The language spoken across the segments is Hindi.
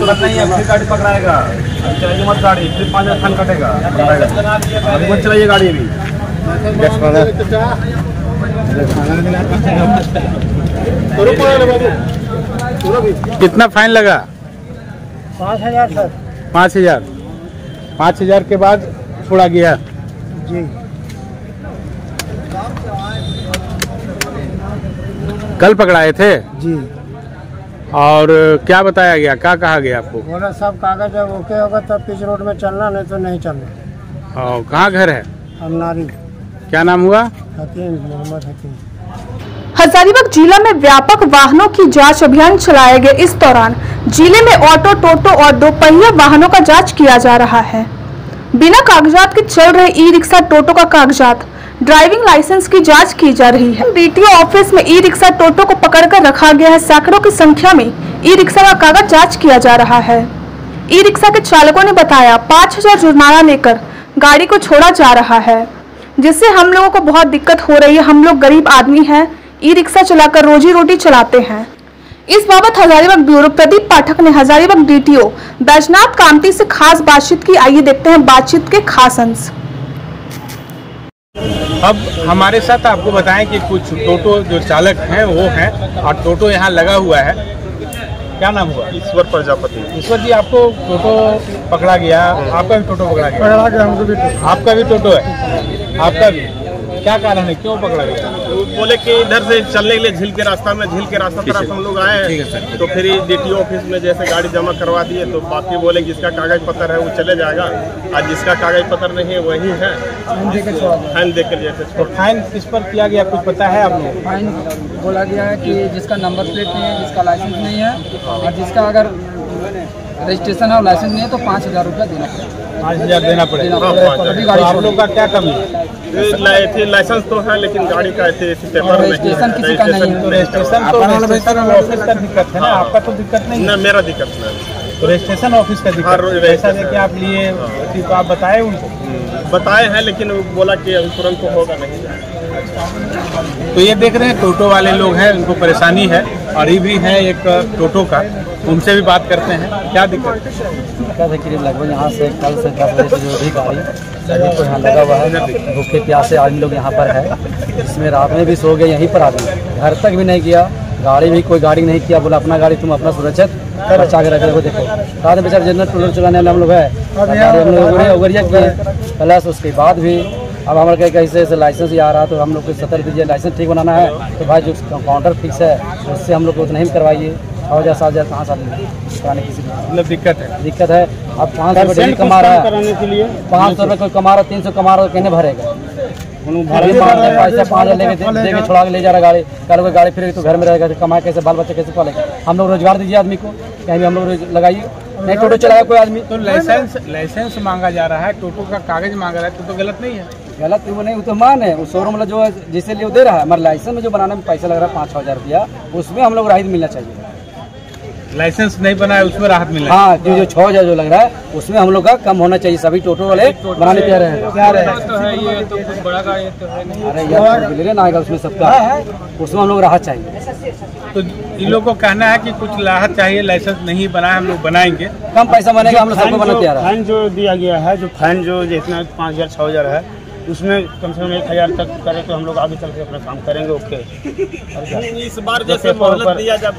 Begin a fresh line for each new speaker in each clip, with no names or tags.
जरूरत नहीं है, फिर गाड़ी पकड़ाएगा। अभी चलाइए मत गाड़ी, फिर 5,000 फाइन कटेगा। अभी मत चलाइए गाड़ी भी।
कितना फाइन लगा?
5,000 सर।
5,000। 5,000 के बाद छोड़ा गया
जी।
कल पकड़ाए थे
जी।
और क्या बताया गया, क्या कहा गया आपको?
बोला सब कागज जब ओके होगा तब पिच रोड में चलना, नहीं तो नहीं चलना।
और कहाँ घर है?
अमनारी।
क्या नाम हुआ?
हकीम, मोहम्मद हकीम।
हजारीबाग जिला में व्यापक वाहनों की जांच अभियान चलाया गया। इस दौरान जिले में ऑटो, टोटो और दोपहिया वाहनों का जांच किया जा रहा है। बिना कागजात के चल रहे ई रिक्शा, टोटो का कागजात, ड्राइविंग लाइसेंस की जांच की जा रही है। डीटीओ ऑफिस में ई रिक्शा, टोटो को पकड़कर रखा गया है। सैकड़ों की संख्या में ई रिक्शा का कागज जांच किया जा रहा है। ई रिक्शा के चालकों ने बताया 5,000 जुर्माना लेकर गाड़ी को छोड़ा जा रहा है, जिससे हम लोगों को बहुत दिक्कत हो रही है। हम लोग गरीब आदमी हैं, ई रिक्शा चलाकर रोजी रोटी चलाते हैं। इस बाबत हजारीबाग ब्यूरो प्रदीप पाठक ने हजारीबाग डीटीओ बैजनाथ कामती से खास बातचीत की। आइए देखते हैं बातचीत के खास अंश।
अब हमारे साथ आपको बताएं कि कुछ टोटो जो चालक हैं वो हैं, और टोटो यहाँ लगा हुआ है। क्या नाम हुआ?
ईश्वर प्रजापति।
ईश्वर जी, आपको टोटो पकड़ा गया, आपका भी टोटो पकड़ा गया?
पकड़ा गया, हमको भी टोटो।
आपका भी टोटो है? आपका भी? क्या कारण है, क्यों पकड़ा गया?
वो बोले कि इधर से चलने के लिए झील के रास्ता तरफ हम लोग आए हैं, तो फिर डीटीओ ऑफिस में जैसे गाड़ी जमा करवा दिए, तो बाकी बोले जिसका कागज पत्र है वो चले जाएगा, और जिसका कागज पत्र नहीं है वही है फाइन देकर जैसे।
तो फाइन किस पर किया गया, कुछ पता है आपको?
फाइन बोला गया है कि जिसका नंबर प्लेट नहीं है, जिसका लाइसेंस नहीं है, और जिसका अगर रजिस्ट्रेशन और लाइसेंस नहीं है तो 5,000 रुपया देना पड़ेगा।
5,000 देना पड़ेगा। तो आप लोग का क्या कमी है?
लाइसेंस तो है लेकिन गाड़ी का पेपर
रजिस्ट्रेशन किसी का नहीं है।
तो रजिस्ट्रेशन तो ऑफिस का दिक्कत है ना, आपका तो दिक्कत नहीं है?
मेरा दिक्कत नहीं।
तो रजिस्ट्रेशन ऑफिस का दिक्कत, पैसा देके आप लिए, तो आप बताए उनको?
बताए हैं लेकिन वो बोला कि अभी तुरंत तो होगा नहीं।
तो ये देख रहे हैं टोटो वाले लोग हैं, उनको परेशानी है। और ये भी है एक टोटो का, उनसे भी बात करते हैं। क्या दिक्कत है?
दिक्कत है करीब लगभग यहाँ से कल से 10 बजे से जो भी गाड़ी सभी को यहाँ लगा हुआ है, भूखे प्यासे आदमी लोग यहाँ पर है। इसमें रात में भी सो गए यहीं पर आदमी, घर तक भी नहीं किया, गाड़ी भी कोई गाड़ी नहीं किया। बोला अपना गाड़ी तुम अपना सुरक्षित बचा के रखे। देखो रात में बेचारे जनरल टूलर चलाने वाले हम लोग है, हम लोग उगरिया किए। प्लस उसके बाद भी अब हमारे कैसे ऐसे लाइसेंस आ रहा, तो हम लोग को सतर्क दीजिए, लाइसेंस ठीक बनाना है तो भाई जो काउंटर फिक्स है उससे हम लोग को उतना ही करवाइए। 6,000 कहाँ साल कराने किसी
मतलब
दिक्कत है। अब 500 रुपये डेली कमा रहा है, 500 रुपये कोई कमा रहा, 300 कमा रहा, तो कहने भरेगा? पैसा 5,000 लेके छोड़ा के ले जा रहा गाड़ी। कल कोई गाड़ी फिर तो घर में रहेगा, तो कमाए कैसे, बाल बच्चे कैसे पालेगा? हम लोग रोजगार दीजिए आदमी को, कहीं भी हम लोग लगाइए। नहीं टोटो चलाया कोई आदमी
तो लाइसेंस मांगा जा रहा है, टोटो का कागज मांगा रहा है, तो गलत नहीं है?
गलत वो नहीं, वो तो मान है, वो शोरूम वाला जो है जिसे लिए दे रहा है, हमारे लाइसेंस में जो बनाने में पैसा लग रहा है 5,000 रुपया, उसमें हम लोग राहत मिलना चाहिए।
लाइसेंस नहीं बनाया उसमें राहत मिला?
हाँ, जो 6,000 जो लग रहा है उसमें हम लोग का कम होना चाहिए। सभी टोटो वाले बनाने तैयार हैं। अरे यार ना आएगा उसमें सबका, उसमें हम लोग राहत चाहिए।
तो इन लोगों को कहना है कि कुछ राहत चाहिए, लाइसेंस नहीं बनाया, हम लोग बनाएंगे,
कम पैसा बनेगा, हम लोग सबको बनाना तैयार है।
फाइन जो दिया गया है, जो फाइन जो जितना 5,000 6,000 है, उसमें कम से कम 1,000 तक करें तो हम लोग आगे चल के अपना काम करेंगे। ओके,
इस बार जैसे मोहलत दिया जाए,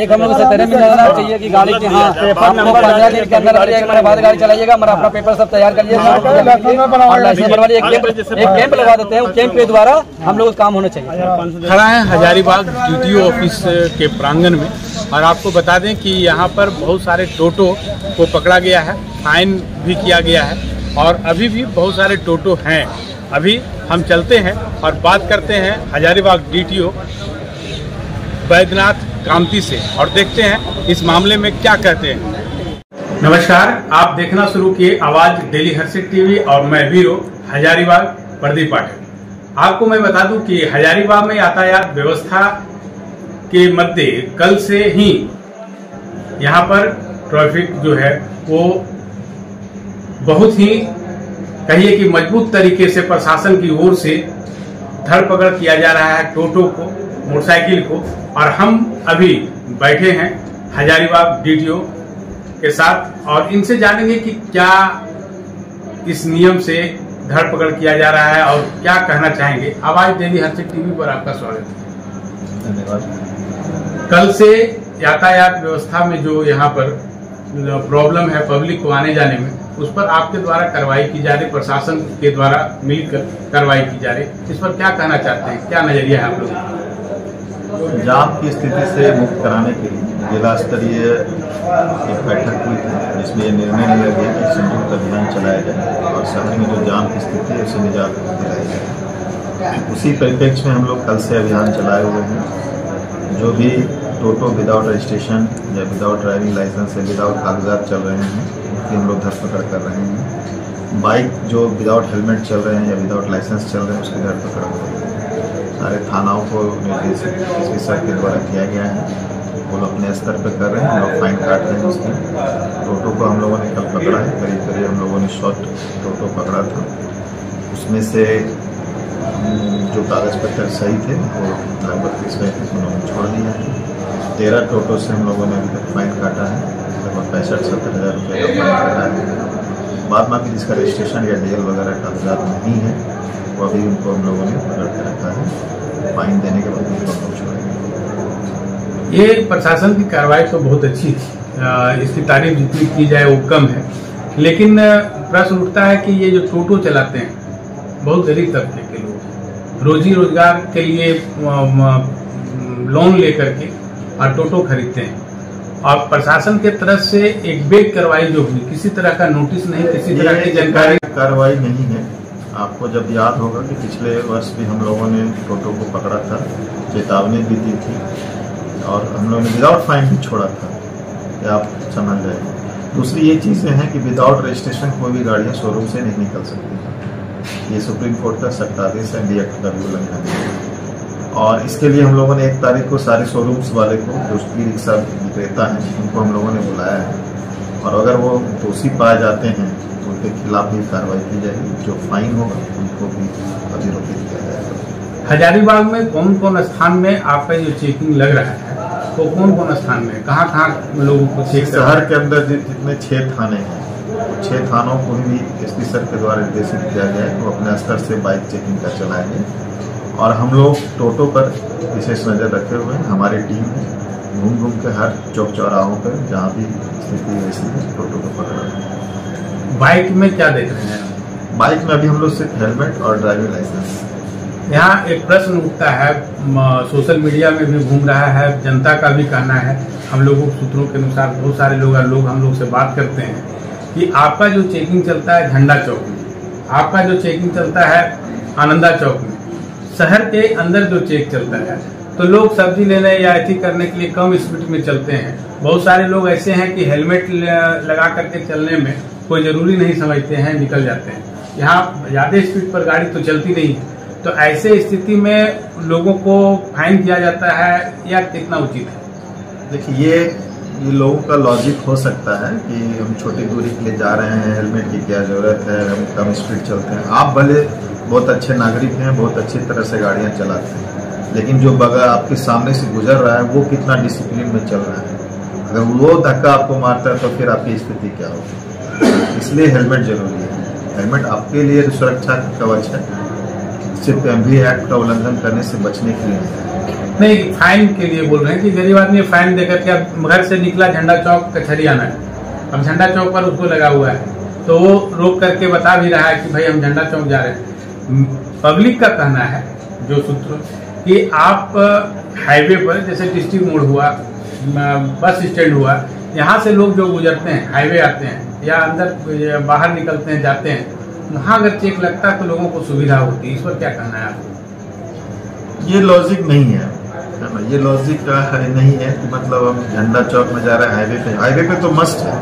एक हम लोग से तरह भी लगाना चाहिए कि गाड़ी के हाँ 15 दिन के अंदर एक महीने बाद गाड़ी चलाइएगा, हमारा अपना पेपर सब तैयार कर लीजिएगा और लाइसेंस बनवाइए। एक कैंप लगवा देते हैं, कैंप के द्वारा हम लोग काम होना चाहिए।
खड़ा है हजारीबाग डीटीओ ऑफिस के प्रांगण में, और आपको बता दें कि यहाँ पर बहुत सारे टोटो को पकड़ा गया है, फाइन भी किया गया है, और अभी भी बहुत सारे टोटो हैं। अभी हम चलते हैं और बात करते हैं हजारीबाग डीटीओ बैजनाथ कामती से, और देखते हैं इस मामले में क्या कहते हैं। नमस्कार, आप देखना शुरू किए आवाज डेली हर्षित टीवी, और मैं वीरो हजारीबाग प्रदीप पाठक। आपको मैं बता दूं कि हजारीबाग में यातायात व्यवस्था के मध्य कल से ही यहाँ पर ट्रैफिक जो है वो बहुत ही कहिए कि मजबूत तरीके से प्रशासन की ओर से धरपकड़ किया जा रहा है टोटो को, मोटरसाइकिल को। और हम अभी बैठे हैं हजारीबाग डीटीओ के साथ और इनसे जानेंगे कि क्या इस नियम से धरपकड़ किया जा रहा है और क्या कहना चाहेंगे। आवाज डेली हर्षित टीवी पर आपका स्वागत है।
धन्यवाद।
कल से यातायात व्यवस्था में जो यहाँ पर प्रॉब्लम है पब्लिक को आने जाने में, उस पर आपके द्वारा कार्रवाई की जा रही, प्रशासन के द्वारा मिलकर कार्रवाई की जा रही, इस पर क्या कहना चाहते हैं, क्या नजरिया है आप लोग?
जाम की स्थिति से मुक्त कराने के लिए जिला स्तरीय एक बैठक हुई थी, जिसमें यह निर्णय लिया गया कि संयुक्त अभियान चलाया जाए और शहर में जो जाम की स्थिति है उसे निजात दिलाई जाए। उसी परिप्रेक्ष्य में हम लोग कल से अभियान चलाए हुए हैं। जो भी टोटो विदाउट रजिस्ट्रेशन या विदाउट ड्राइविंग लाइसेंस या विदाउट कागजात चल रहे हैं उनकी हम लोग धरपकड़ कर रहे हैं। बाइक जो विदाउट हेलमेट चल रहे हैं या विदाउट लाइसेंस चल रहे हैं उसकी धरपकड़ हो रही है। सारे थानाओं को निर्देशित एसपी सर के द्वारा किया गया है, वो लोग अपने स्तर पर कर रहे हैं, हम लोग फाइन काट रहे हैं उसकी। टोटो को हम लोगों ने कल पकड़ा है, करीब करीब हम लोगों ने 100 टोटो पकड़ा था। उसमें से जो कागज पत्र सही थे वो लगभग 30-35 हम लोगों ने छोड़ दिया है। 13 टोटो से हम लोगों ने अभी तक फाइन काटा है, लगभग 65-70 हज़ार रुपये का फाइन काटा है। बाद में जिसका रजिस्ट्रेशन या डीएल वगैरह कागजात नहीं है वो अभी उनको हम लोगों ने पकड़ के रखा है। फाइन देने के बाद उनको हम छोड़ेंगे।
ये प्रशासन की कार्रवाई तो बहुत अच्छी थी, इसकी तारीफ जितनी की जाए वो कम है, लेकिन प्रश्न उठता है कि ये जो टोटो चलाते हैं बहुत गरीब तबके के लोग रोजी रोजगार के लिए लोन लेकर के और टोटो खरीदते हैं, और प्रशासन के तरफ से एक बेग कार्रवाई जो हुई, किसी तरह का नोटिस नहीं, किसी तरह की जानकारी
कार्रवाई नहीं है। आपको जब याद होगा कि पिछले वर्ष भी हम लोगों ने टोटो को पकड़ा था, चेतावनी भी दी थी और हम लोगों ने विदाउट फाइन भी छोड़ा था, ये आप समझ जाएंगे। दूसरी ये चीज़ें हैं कि विदाउट रजिस्ट्रेशन कोई भी गाड़ियाँ शोरूम से नहीं निकल सकती। ये सुप्रीम कोर्ट का सख्त आदेश है, एक्ट का भी उल्लंघन है। और इसके लिए हम लोगों ने 1 तारीख को सारे शोरूम्स वाले को, जो ई रिक्शा विक्रेता हैं, उनको हम लोगों ने बुलाया है और अगर वो दोषी पाए जाते हैं तो उनके खिलाफ भी कार्रवाई की जाएगी। जो फाइन होगा उनको भी अधिरोपित किया जाएगा।
हजारीबाग में कौन कौन स्थान में आपका जो चेकिंग लग रहा है, तो कौन कौन स्थान में, कहाँ लोगों को चेक?
शहर के अंदर जितने 6 थाने हैं, 6 थानों को भी एसपी सर के द्वारा निर्देशित किया गया है, वो अपने स्तर से बाइक चेकिंग का चलाएंगे। और हम लोग टोटो पर विशेष नज़र रखे हुए हैं। हमारी टीम घूम घूम के हर चौक चौराहों पर जहाँ भी स्थिति वैसी है टोटो को पकड़ रहे हैं।
बाइक में क्या देख रहे हैं?
बाइक में अभी हम लोग सिर्फ हेलमेट और ड्राइविंग लाइसेंस।
यहाँ एक प्रश्न उठता है, सोशल मीडिया में भी घूम रहा है, जनता का भी कहना है, हम लोगों के सूत्रों के अनुसार बहुत सारे लोग हम लोग से बात करते हैं कि आपका जो चेकिंग चलता है झंडा चौक में, आपका जो चेकिंग चलता है आनंदा चौक में, शहर के अंदर जो चेक चलता है, तो लोग सब्जी लेने या ऐसी करने के लिए कम स्पीड में चलते हैं। बहुत सारे लोग ऐसे हैं कि हेलमेट लगा करके चलने में कोई जरूरी नहीं समझते हैं, निकल जाते हैं। यहाँ ज्यादा स्पीड पर गाड़ी तो चलती नहीं है, तो ऐसे स्थिति में लोगों को फाइन किया जाता है या कितना उचित है?
देखिए ये लोगों का लॉजिक हो सकता है कि हम छोटी दूरी के लिए जा रहे हैं, हेलमेट की क्या जरूरत है, हम कम स्पीड चलते हैं। आप भले बहुत अच्छे नागरिक हैं, बहुत अच्छी तरह से गाड़ियां चलाते हैं, लेकिन जो बगैर आपके सामने से गुजर रहा है वो कितना डिसिप्लिन में चल रहा है। अगर वो धक्का आपको मारता है तो फिर आपकी स्थिति क्या होगी। इसलिए हेलमेट जरूरी है। हेलमेट आपके लिए सुरक्षा कवच है, सिर्फ एमवी एक्ट का उल्लंघन करने से बचने के लिए
नहीं, फाइन के लिए बोल रहे हैं कि गरीब आदमी फाइन देकर के अब घर से निकला झंडा चौक कचहरी आना है, अब झंडा चौक पर उसको लगा हुआ है, तो वो रोक करके बता भी रहा है कि भाई हम झंडा चौक जा रहे हैं। पब्लिक का कहना है जो सूत्र कि आप हाईवे पर जैसे डिस्ट्रिक्ट मोड़ हुआ, बस स्टैंड हुआ, यहाँ से लोग जो गुजरते हैं, हाईवे आते हैं या अंदर बाहर निकलते हैं, जाते हैं, वहाँ अगर चेक लगता है तो लोगों को सुविधा होती है। इस पर क्या कहना है आपको?
ये लॉजिक नहीं है, ये लॉजिक नहीं है कि मतलब हम झंडा चौक में जा रहे हैं हाईवे पे तो मस्ट है,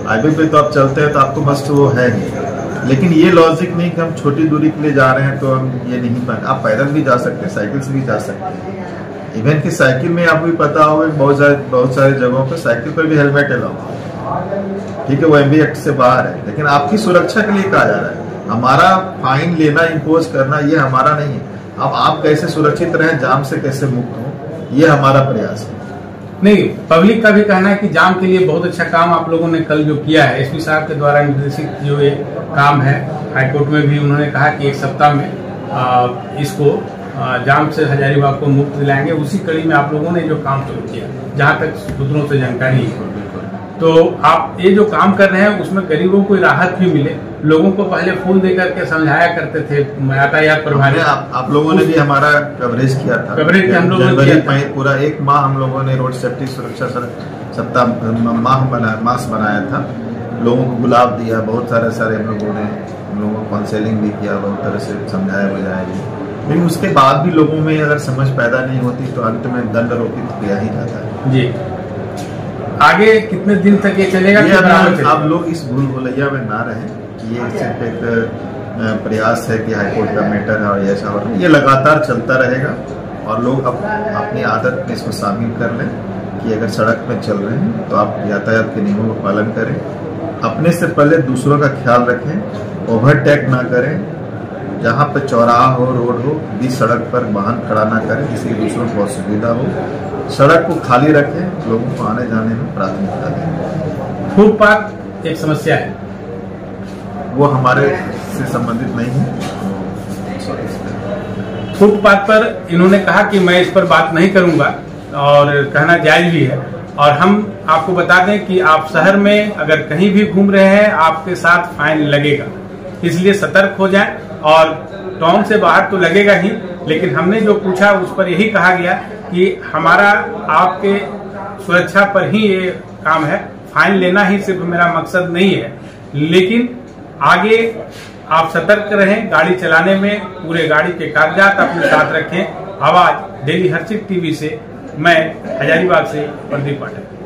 हाईवे पे तो आप चलते हैं तो आपको मस्ट वो है ही। लेकिन ये लॉजिक नहीं कि हम छोटी दूरी के लिए जा रहे हैं तो हम ये नहीं पाए। आप पैदल भी जा सकते हैं, साइकिल से भी जा सकते हैं। इवन की साइकिल में आपको भी पता होगा बहुत सारे जगहों पर साइकिल पर भी हेलमेट अलाउ है, ठीक है, वो एमवी एक्ट से बाहर है, लेकिन आपकी सुरक्षा के लिए कहा जा रहा है। हमारा फाइन लेना, इम्पोज करना ये हमारा नहीं है। अब आप कैसे सुरक्षित रहें, जाम से कैसे मुक्त हो, ये हमारा प्रयास है।
नहीं, पब्लिक का भी कहना है कि जाम के लिए बहुत अच्छा काम आप लोगों ने कल जो किया है, एसपी साहब के द्वारा निर्देशित जो ये काम है, हाईकोर्ट में भी उन्होंने कहा कि एक सप्ताह में इसको जाम से हजारीबाग को मुक्त दिलाएंगे। उसी कड़ी में आप लोगों ने जो काम शुरू किया, जहां तक सूत्रों से जानकारी है, तो आप ये जो काम कर रहे हैं उसमें गरीबों को राहत भी मिले। लोगों को पहले फूल दे करके समझाया करते थे यातायात प्रभारी। आप लोगों ने भी हमारा कवरेज किया था। कवरेज हम लोगों ने किया, पूरा एक माह हम लोगों ने रोड सेफ्टी सुरक्षा सप्ताह मास बनाया था। लोगों को गुलाब दिया, बहुत सारे हम लोगों को काउंसलिंग भी किया, बहुत तरह से समझाया बुझाया भी। लेकिन उसके बाद भी लोगों में अगर समझ पैदा नहीं होती तो अंत में दंड आरोपित किया ही जाता है। जी, आगे कितने दिन तक ये चलेगा? आप लोग इस भूल भुलैया में ना रहें कि ये सिर्फ एक प्रयास है कि हाईकोर्ट का मैटर है और ऐसा हो रहा है। ये लगातार चलता रहेगा और लोग अपनी आदत में इसको शामिल कर लें कि अगर सड़क में चल रहे हैं तो आप यातायात के नियमों का पालन करें, अपने से पहले दूसरों का ख्याल रखें, ओवरटेक ना करें, जहाँ पर चौराहा हो, रोड हो, बीच सड़क पर वाहन खड़ा ना करें जिससे दूसरों को असुविधा हो। सड़क को खाली रखें, लोगों को आने जाने में प्राथमिकता दें। फुटपाथ एक समस्या है, वो हमारे से संबंधित नहीं है। फुटपाथ पर इन्होंने कहा कि मैं इस पर बात नहीं करूंगा और कहना जायज भी है। और हम आपको बता दें कि आप शहर में अगर कहीं भी घूम रहे हैं आपके साथ फाइन लगेगा, इसलिए सतर्क हो जाएं। और टाउन से बाहर तो लगेगा ही, लेकिन हमने जो पूछा उस पर यही कहा गया कि हमारा आपके सुरक्षा पर ही ये काम है, फाइन लेना ही सिर्फ मेरा मकसद नहीं है। लेकिन आगे आप सतर्क रहें, गाड़ी चलाने में पूरे गाड़ी के कागजात अपने साथ रखें। आवाज डेली हर्षित टीवी से मैं हजारीबाग से प्रदीप पाठक।